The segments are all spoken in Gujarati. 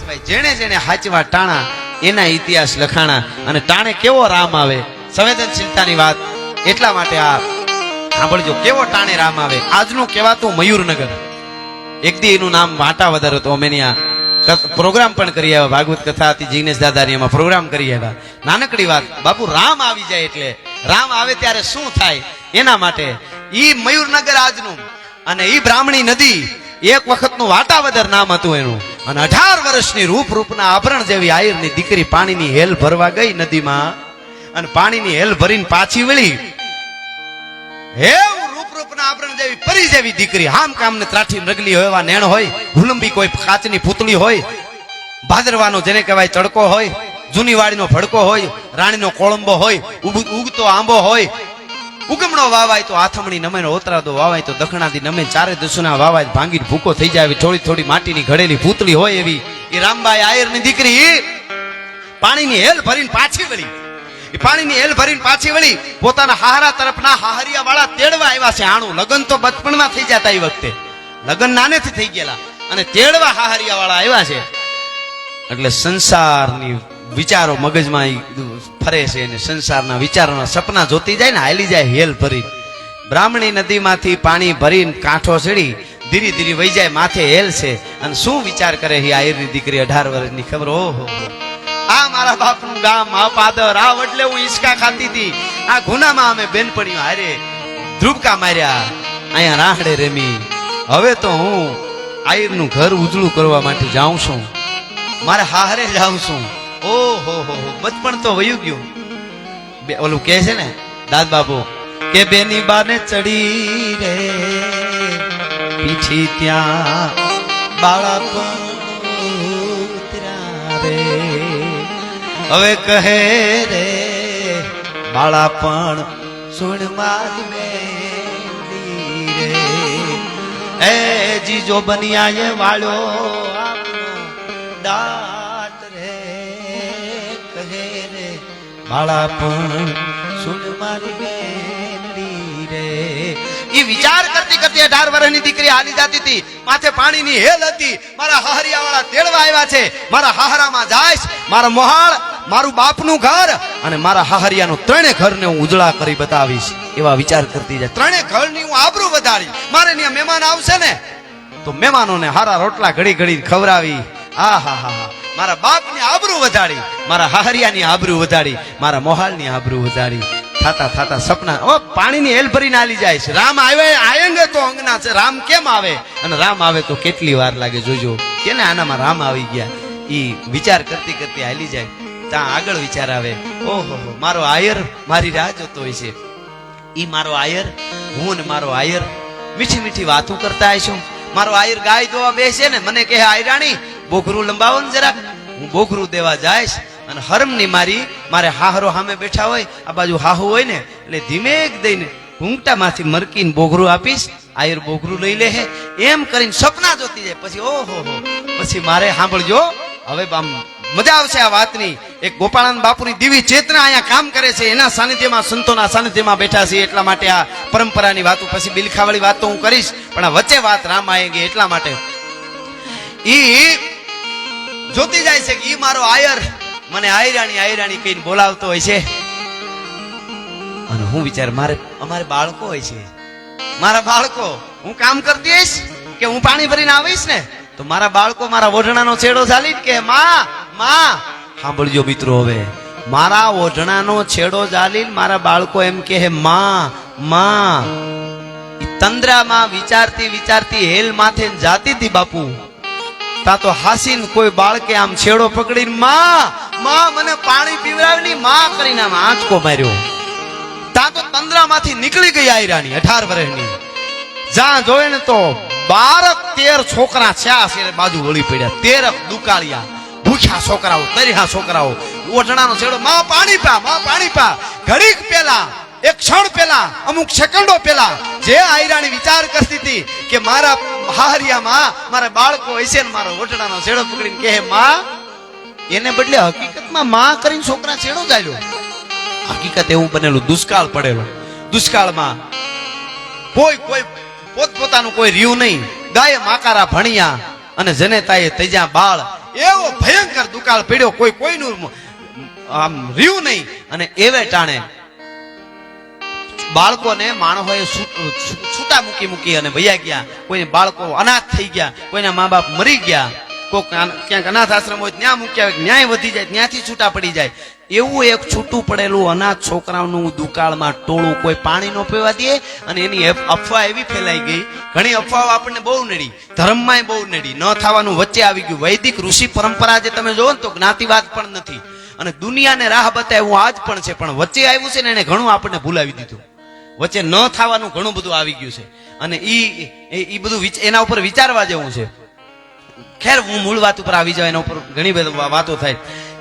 હાચવાય. જેણે જેણે હાચવા ટાણા એના ઇતિહાસ લખાણા. અને ટાણે કેવો રામ આવે, સંવેદનશીલતાની વાત એટલા માટે આ સાંભળજો, કેવો ટાણે રામ આવે. આજનું કહેવાતું મયુરનગર, એક દી એનું નામ વાટાવદર હતું. અમે ત્યાં પ્રોગ્રામ પણ કરી આવ્યા, ભાગવત કથા હતી જિગ્નેશ દાદાની, એમાં પ્રોગ્રામ કરી આવ્યા. નાનકડી વાત, બાપુ રામ આવી જાય એટલે રામ આવે ત્યારે શું થાય એના માટે ઈ મયુરનગર આજનું. અને ઈ બ્રાહ્મણી નદી એક વખતનું વાટાવદર નામ હતું એનું. અને 18 વર્ષની રૂપના આભરણ જેવી આયરની દીકરી પાણીની હેલ ભરવા ગઈ નદીમાં, અને પાણીની હેલ ભરીને પાછી વળી. એવું રૂપના આભરણ જેવી પરી જેવી દીકરી, હામ કામને ત્રાઠી રગલી હોય, એવા નેણ હોય, હુલંબી કોઈ કાચની પૂતળી હોય, ભાદરવાનો જેને કહેવાય તડકો હોય, જૂની વાડીનો ભડકો હોય, રાણીનો કોળંબો હોય, ઉગતો આંબો હોય, ઉગમણો વાવાય તો આથમણી નમે, ઓતરાદો વાવાય તો દખણાથી નમે, ચારે દસુના વાવાય ભાંગીને ભૂકો થઈ જાય. થોડી થોડી માટીની ઘડેલી પૂતળી હોય એવી એ રામબાઈ આયરની દીકરી પાણીની હેલ ભરીને પાછી વળી. પાણીની હેલ ભરીને પાછી વળી પોતાના હાહરા તરફના હાહરિયા વાળા તેડવા આવ્યા છે. આણું લગ્ન તો બચપણમાં થઈ જતા, એ વખતે લગ્ન નાનેથી થઈ ગયેલા, અને તેડવા હાહરિયા વાળા આવ્યા છે. એટલે સંસારની વિચારો મગજમાં ફરે છે, અને સંસારના વિચારોના સપના જોતી જાય ને હાલી જાય હેલ ભરી. બ્રાહ્મણી નદીમાંથી પાણી ભરીને કાંઠો ચડી ધીરે ધીરે વહી જાય, માથે હેલ છે. અને શું વિચાર કરે છે આયરની દીકરી 18 વર્ષની, ખબર? ઓહો, આ મારા બાપનું ગામ, આ પાદર, આ વડલે હું ઈસકા ખાતી હતી, આ ગુનામાં અમે બેનપણીઓ હારે ધ્રુબકા માર્યા, અહીંયા રાહડે રમી. હવે તો હું આયરનું ઘર ઉજળું કરવા માટે જાઉં છું, મારે હારે જાઉં છું. ઓહો હો, બચપણ તો વયું ગયું. ઓલું કે છે ને દાદ બાપુ કે બેની બાને ચડી રે પીછી ત્યાં બાળક રે. હવે કહે રે બાળાપણ સુણ મારી મેલી રે, એ જીજો બનિયા એ વાળ્યો દાટ રે, કહે રે બાળાપણ સુણ મારી મેલી રે. એ વિચાર કરતી કરતી 18 વર્ષની દીકરી હાલી જતી હતી, માથે પાણીની હેલ હતી. મારા હાહરિયા વાળા તેડવા આવ્યા છે, મારા હાહરામાં જાઈશ, મારા મોહાળ, મારું બાપનું ઘર અને મારા હાહરિયાનું ત્રણે ઘરને હું ઉજળા કરી બતાવીશ, એવા વિચાર કરતી જાય. ત્રણે ઘરની હું આબરૂ વધારી. મારે ત્યાં મહેમાન આવશે ને તો મહેમાનોને હારા રોટલા ઘડી ઘડી ખવડાવી. આ હા હા, મારા બાપની આબરૂ વધારી, મારા હાહરિયાની આબરૂ વધારી, મારા મોહાળની આબરૂ વધારી. થાતા થાતા સપના પાણીની હેલ ભરીને આલી જાય છે. રામ આવે આયંગે તો અંગના છે. રામ કેમ આવે, અને રામ આવે તો કેટલી વાર લાગે જોજો. કેને આનામાં રામ આવી ગયા, ઈ વિચાર કરતી કરતી હાલી જાય. ત્યાં આગળ વિચાર આવે, ઓહો મારો આયર મારી રાહ જોતો હોય છે. ઈ મારો આયર, હું ને મારો આયર મીઠી મીઠી વાતો કરતા આવીશું. મારો આયર ગાય દોવા બેસે ને મને કહે આયરાણી બોઘરું લંબાવો ને જરાક. હું બોઘરું દેવા જાઈશ, અને હરમની મારે હાહરો સામે બેઠા હોય, આ બાજુ હાહુ હોય ને, એટલે ધીમે દઈને ઘૂંઘટામાંથી મરકીને બોઘરું આપીશ. આયર બોઘરું લઈ લે હે, એમ કરીને સપના જોતી જાય. પછી ઓહો હો, પછી મારે સાંભળજો, હવે મજા આવશે આ વાતની. એક ગોપાળાનંદ બાપુની દિવ્ય ચેતના અહીંયા કામ કરે છે, એના સાનિધ્યમાં, સંતોના સાનિધ્યમાં બેઠા છે. એટલા માટે આ પરંપરાની વાતો, પછી બિલખાવાળી વાત તો હું કરીશ, પણ આ વચ્ચે વાત રામ આયેગી એટલા માટે ઈ જોતી જાય છે કે ઈ મારો આયર મને આયરાણી આયરાણી કહીને બોલાવતો હોય છે. અને હું વિચાર અમારે બાળકો હોય છે, મારા બાળકો, હું કામ કરતી હોઈશ કે હું પાણી ભરીને આવીશ ને તો મારા બાળકો મારા ઓઢણાનો છેડો ચાલી કે માં માં. સાંભળજો મિત્રો, હવે મારા ઓઢણાનો છેડો ચાલી મારા બાળકો એમ કે માં માં. તંદ્રામાં વિચારતી વિચારતી હેલ માથે જાતી હતી બાપુ. તા તો હાસીન કોઈ બાળકે આમ છેડો પકડીને માં માં મને પાણી પીવડાવની માં કરીને આમ આંચકો માર્યો. તા તો તંદ્રામાંથી નીકળી ગઈ આયરાણી 18 વર્ષની. જ્યાં જોયે ને તો 12-13 છોકરા છે બાજુ વળી પડ્યા. 13 દુકાળિયા ભૂખ્યા છોકરાઓ, તર્યા છોકરાઓ, ઓઢણાનો છેડો, માં પાણી પા, માં પાણી પા. ઘડીક પેલા, એક ક્ષણ પેલા, અમુક સેકન્ડો પેલા જે આયરાણી વિચાર કરતી હતી કે મારા હાહરિયામાં મારા બાળકો હશે ને મારો ઓઢણાનો છેડો પકડીને કહે માં, એને બદલે હકીકતમાં માં કરીને છોકરા છેડો ચાલ્યો. હકીકત એવું બનેલું, દુષ્કાળ પડેલો. દુષ્કાળમાં કોઈ પોતપોતાનું કોઈ રહ્યું નહીં. ગાયે માકારા ભણ્યા અને જનેતાએ તૈજા બાળ એવો ભયંકર દુકાળ પડ્યો, કોઈનું આમ રહ્યું નહીં. અને એવે ટાણે બાળકોને માણસોએ છૂટા મૂકી અને વયા ગયા. કોઈ બાળકો અનાથ થઈ ગયા, કોઈના મા બાપ મરી ગયા, કોઈક ક્યાંક અનાથ આશ્રમ હોય ત્યાં મૂક્યા, ન્યાય વધી જાય, ત્યાંથી છૂટા પડી જાય. એવું એક છૂટું પડેલું અનાથ છોકરાઓનું દુકાળમાં ટોળું કોઈ પાણી ન પીવા દે. અને એની અફવા એવી ફેલાઈ ગઈ, ઘણી અફવાઓ આપણને બહુ નડી, ધર્મમાં બહુ નડી, ન થવાનું વચ્ચે આવી ગયું. વૈદિક ઋષિ પરંપરા જે તમે જોવો ને તો જ્ઞાતિવાદ પણ નથી અને દુનિયાને રાહ બતાવ્યું આજ પણ છે, પણ વચ્ચે આવ્યું છે ને એને ઘણું આપણને ભૂલાવી દીધું. વચ્ચે ન થવાનું ઘણું બધું આવી ગયું છે અને ઈ બધું એના ઉપર વિચારવા જેવું છે. ખેર હું મૂળ વાત ઉપર આવી જાઉં, એના ઉપર ઘણી બધી વાતો થાય.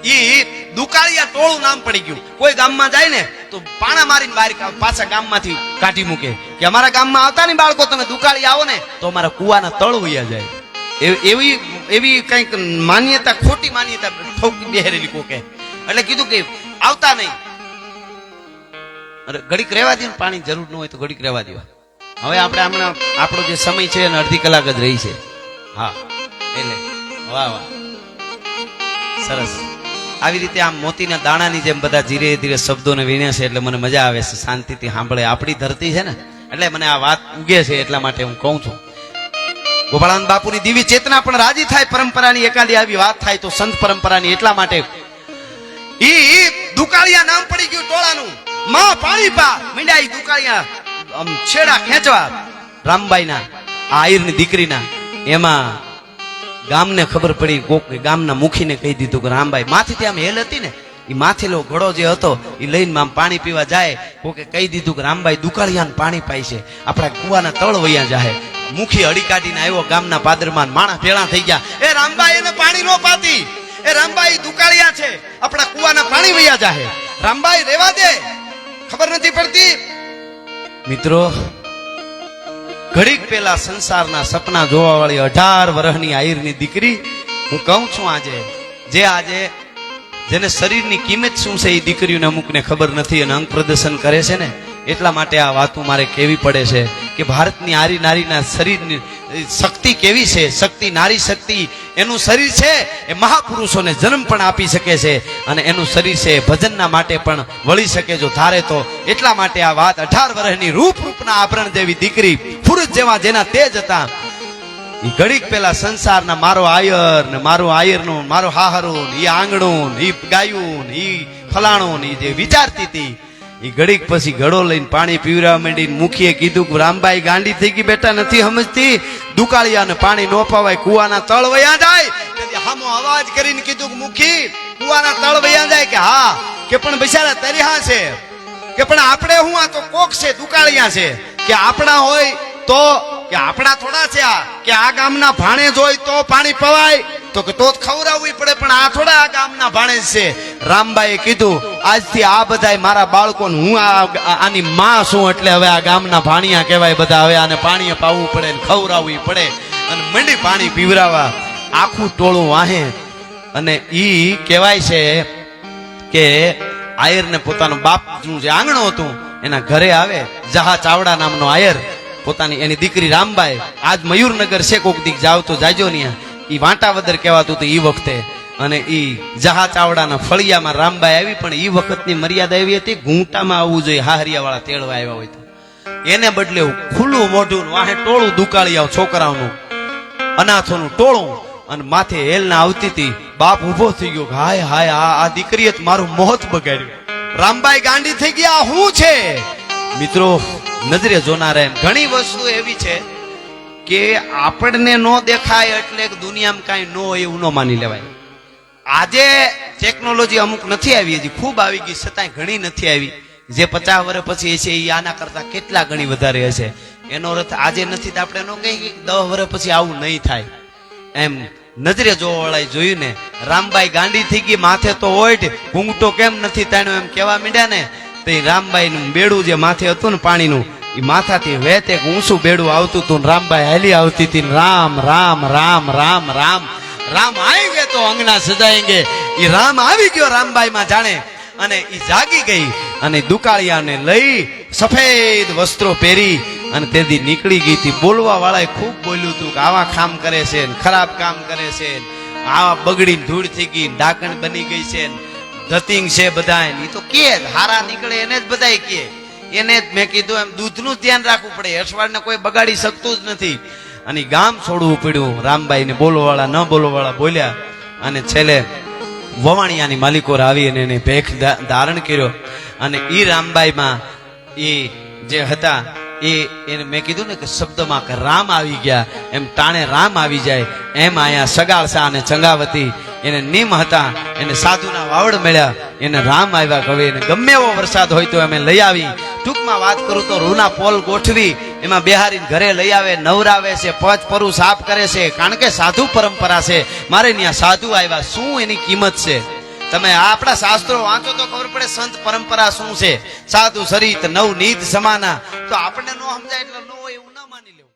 ઈ દુકાળિયા ટોળું નામ પડી ગયું. કોઈ ગામમાં જાય ને તો પાણા મારીને બહાર પાછા ગામમાંથી કાઢી મૂકે કે અમારા ગામમાં આવતા ને બાળકો, તમે દુકાળી આવો ને તો અમારા કુવાના તળ વયા જાય. એવી કઈક માન્યતા, ખોટી માન્યતા ઠોકી બેહરેલી કોકે. એટલે કીધું કે આવતા નહીં, ઘડીક રહેવા દે, પાણી જરૂર ન હોય તો ઘડીક રહેવા દેવા. હવે આપણે હમણાં આપણો જે સમય છે એને અડધી કલાક જ રહી છે. હા, એટલે વાહ વાહ, સરસ. આવી રીતે આમ મોતીના દાણાની જેમ બધા ધીરે ધીરે શબ્દોને વીણે છે એટલે મને મજા આવે છે, શાંતિથી સાંભળે. આપણી ધરતી છે ને એટલે મને આ વાત ઉગે છે, એટલા માટે હું કહું છું. ગોપાળાનંદ બાપુની દિવ્ય ચેતના પણ રાજી થાય પરંપરાની એકાદી આવી વાત થાય તો, સંત પરંપરાની. એટલા માટે ઈ દુકાળિયા નામ પડી ગયું ટોળાનું. માં પાણી પા મીંડાઈ દુકાળિયા છેડા ખેંચવા રામબાઈના, આ આયરની દીકરીના. એમાં ગામને ખબર પડી, કોક ગામના મુખીને કહી દીધું કે રામબાઈ માથેથી આમ હેલ હતી ને, એ માથેલો ઘડો જે હતો એ લઈને આમ પાણી પીવા જાય. કોકે કહી દીધું કે રામબાઈ દુકાળિયાને પાણી પાય છે, આપણા કુવાના તળ વયા જાય. મુખી હળી કાઢીને આવ્યો ગામના પાદરમાં, માણસ ભેળા થઈ ગયા. એ રામબાઈ એને પાણી નો પાતી, એ રામબાઈ દુકાળિયા છે, આપણા કુવાના પાણી વયા જાય, રામબાઈ રેવા દે. ખબર નથી પડતી મિત્રો. ઘડીક પેલા સંસારના સપના જોવા વાળી 18 વર્ષની આયરની દીકરી, હું કહું છું આજે જેને શરીરની કિંમત શું છે એ દીકરીઓને અમુકને ખબર નથી અને અંગ પ્રદર્શન કરે છે ને, એટલા માટે આ વાતો મારે કહેવી પડે છે કે ભારતની આરી નારીના શરીરની શક્તિ કેવી છે. શક્તિ, નારી શક્તિ, એનું શરીર છે એ મહાપુરુષોને જન્મ પણ આપી શકે છે અને એનું શરીર છે ભજનના માટે પણ વળી શકે જો ધારે તો. એટલા માટે આ વાત 18 વર્ષની રૂપના આભરણ જેવી દીકરી, પુરુષ જેવા જેના તેજ હતા, ઈ ઘડીક પેલા સંસારના મારો આયર ને મારો આયરનું, મારો હાહરું, ઈ આંગણું, ઈ ગાયું, ઈ ફલાણું, ઈ જે વિચારતી હતી, ઈ ઘડીક પછી ઘડો લઈને પાણી પીવરાવા માંડીને મુખીએ કીધું કે રામબાઈ ગાંડી થઈ ગઈ બેટા, નથી સમજતી, દુકાળિયાને પાણી નો પાવાય, કુવાના તળ વયા જાય. હામો અવાજ કરીને કીધું કે મુખી કુવાના તળ વયા જાય. કે હા, કે પણ બિચારા તરિહા છે, કે પણ આપણે હું આ તો કોક છે, દુકાળિયા છે, કે આપણા હોય તો, કે આપણા થોડા છે આ, કે આ ગામના ભાણે જોઈ તો પાણી પવાય, તો કે તો જ ખવડાવવી પડે, પણ આ થોડા આ ગામના ભાણે છે. રામબાઈએ કીધું આજથી આ બધા મારા બાળકોને હું આની માં છું, એટલે હવે આ ગામના ભાણિયા કહેવાય બધા, હવે આને પાણી પાવું પડે ને ખવડાવવી પડે. અને મંડી પાણી પીવરાવા આખું ટોળું વાહે. અને ઈ કહેવાય છે કે આયરને પોતાનું બાપનું જે આંગણું હતું એના ઘરે આવે જહા ચાવડા નામનો આયર, પોતાની એની દીકરી રામબાઈ. આજ મયુરનગર છે, કોક દીક જાવ તો જાજો ને, ઈ વાંટાવદર કહેવાતું હતું ઈ વખતે. અને ઈ જહા ચાવડાના ફળિયામાં રામબાઈ આવી, પણ ઈ વખતની મર્યાદા એવી હતી ઘૂંટામાં આવવું જોઈએ, હાહરિયા વાળા તેડવા આવ્યા હોય તો. એને બદલે ખુલ્લું મોઢું, વાહે ટોળું દુકાળિયા છોકરાઓનું, અનાથોનું ટોળું, અને માથે હેલના આવતી હતી. બાપ ઉભો થઈ ગયો, હાય હાય, આ દીકરીએ મારું મોત બગાડ્યું. રામબાઈ ગાંડી થઈ ગયા, શું છે મિત્રો? નજરે જોનારા એમ ઘણી વસ્તુ એવી છે કે આપણને ન દેખાય એટલે દુનિયામાં કાંઈ ન હોય એવું ન માની લેવાય. આજે ટેકનોલોજી અમુક નથી આવી, હજી ખૂબ આવી ગઈ, છતાંય ઘણી નથી આવી. જે 50 વર્ષ પછી હશે એ આના કરતા કેટલા ગણી વધારે હશે. એનો અર્થ આજે નથી તો આપણે ન કહીએ 10 વર્ષ પછી આવું નહીં થાય. એમ નજરે જોવા વાળા જોયું ને, રામબાઈ ગાંડી થઈ ગઈ, માથે તો ઓઢ, ઘૂંઘટો કેમ નથી તાણ્યો એમ કેવા માંડ્યા ને. તો રામબાઈ નું બેડું જે માથે હતું ને પાણીનું, એ માથાથી વેતે ઊંચું બેડું આવતું હતું, રામબાઈ હાલી આવતી હતી. રામ રામ રામ રામ રામ રામ આएंगे તો અંગના સજાएंगे. એ રામ આવી ગયો રામબાઈ માં જાણે, અને એ જાગી ગઈ અને દુકાળિયાને લઈ સફેદ વસ્ત્રો પહેરી અને તેથી નીકળી ગઈ હતી. બોલવા વાળાએ ખૂબ બોલ્યું હતું કે આવા કામ કરે છે, ખરાબ કામ કરે છે, આ બગડીને ધૂળ થઈ ગઈ, ડાકણ બની ગઈ છે, ધતિંગ છે બધા, એ તો કે હારા નીકળે એને જ બધા કે, એને જ મેં કીધું એમ દૂધનું ધ્યાન રાખવું પડે, હેઠવાડને કોઈ બગાડી શકતું જ નથી. અને ગામ છોડવું પડ્યું. રામબાઈ ને બોલવાળા ન બોલવાળા બોલ્યા અને છેલ્લે વવાણિયાની માલિકોર આવી અને એને ભેખ ધારણ કર્યો. અને ઈ રામબાઈમાં એ જે હતા એને મેં કીધું ને કે શબ્દમાં કે રામ આવી ગયા, એમ ટાણે રામ આવી જાય એમ અહીંયા સગાળસા અને ચંગાવતી એને નિમ હતા, એને સાધુના વાવડ મળ્યા, એને રામ આવ્યા. હવે એને ગમે એવો વરસાદ હોય તો અમે લઈ આવી. ટૂંકમાં વાત કરું તો રૂના પોલ ગોઠવી એમાં બિહારી ઘરે લઈ આવે, નવરાવે છે, પચ પરું સાફ કરે છે, કારણ કે સાધુ પરંપરા છે. મારે ત્યાં સાધુ આવ્યા, શું એની કિંમત છે? તમે આપણા શાસ્ત્રો વાંચો તો ખબર પડે સંત પરંપરા શું છે. સાધુ સરિત નવનીત સમાના, તો આપણે ન સમજાય એટલે ન હોય એવું ન માની લેવું.